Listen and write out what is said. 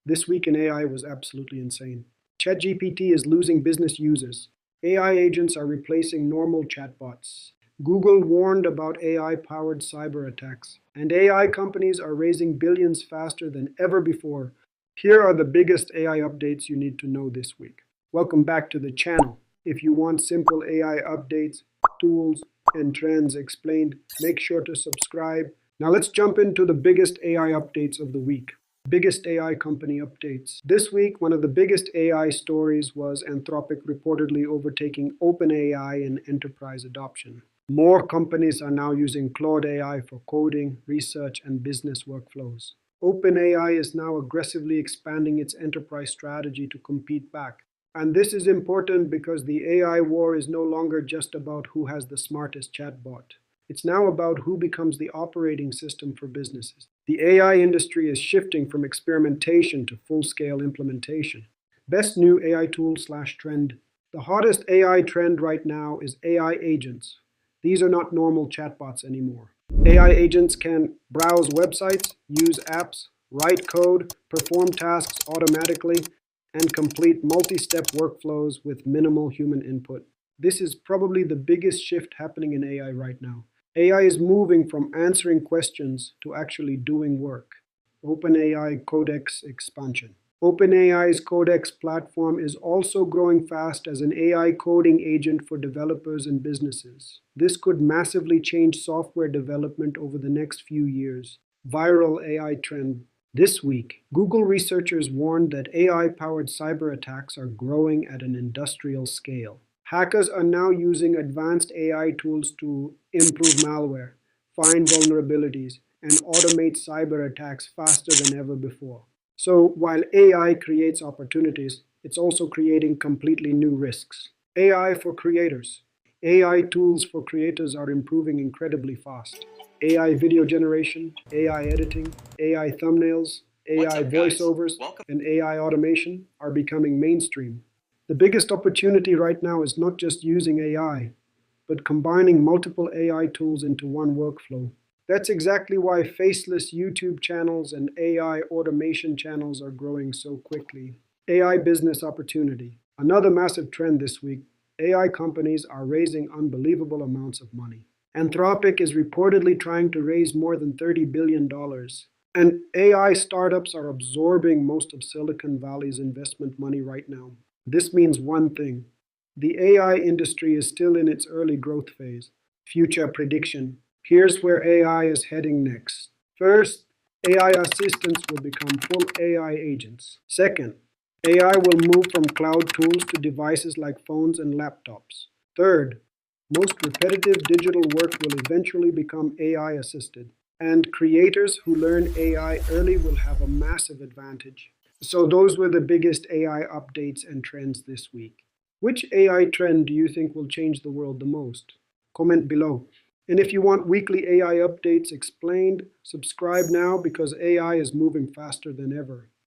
This week in AI was absolutely insane. ChatGPT is losing business users. AI agents are replacing normal chatbots. Google warned about AI-powered cyber attacks. And AI companies are raising billions faster than ever before. Here are the biggest AI updates you need to know this week. Welcome back to the channel. If you want simple AI updates, tools, and trends explained, make sure to subscribe. Now let's jump into the biggest AI updates of the week. Biggest AI company updates. This week, one of the biggest AI stories was Anthropic reportedly overtaking OpenAI in enterprise adoption. More companies are now using Claude AI for coding, research, and business workflows. OpenAI is now aggressively expanding its enterprise strategy to compete back. And this is important because the AI war is no longer just about who has the smartest chatbot. It's now about who becomes the operating system for businesses. The AI industry is shifting from experimentation to full-scale implementation. Best new AI tool/trend. The hottest AI trend right now is AI agents. These are not normal chatbots anymore. AI agents can browse websites, use apps, write code, perform tasks automatically, and complete multi-step workflows with minimal human input. This is probably the biggest shift happening in AI right now. AI is moving from answering questions to actually doing work. OpenAI Codex expansion. OpenAI's Codex platform is also growing fast as an AI coding agent for developers and businesses. This could massively change software development over the next few years. Viral AI trend. This week, Google researchers warned that AI-powered cyber attacks are growing at an industrial scale. Hackers are now using advanced AI tools to improve malware, find vulnerabilities, and automate cyber attacks faster than ever before. So while AI creates opportunities, it's also creating completely new risks. AI for creators. AI tools for creators are improving incredibly fast. AI video generation, AI editing, AI thumbnails, AI voiceovers, and AI automation are becoming mainstream. The biggest opportunity right now is not just using AI, but combining multiple AI tools into one workflow. That's exactly why faceless YouTube channels and AI automation channels are growing so quickly. AI business opportunity. Another massive trend this week. AI companies are raising unbelievable amounts of money. Anthropic is reportedly trying to raise more than $30 billion. And AI startups are absorbing most of Silicon Valley's investment money right now. This means one thing. The AI industry is still in its early growth phase. Future prediction. Here's where AI is heading next. First, AI assistants will become full AI agents. Second, AI will move from cloud tools to devices like phones and laptops. Third, most repetitive digital work will eventually become AI assisted. And creators who learn AI early will have a massive advantage. So those were the biggest AI updates and trends this week. Which AI trend do you think will change the world the most? Comment below. And if you want weekly AI updates explained, subscribe now because AI is moving faster than ever.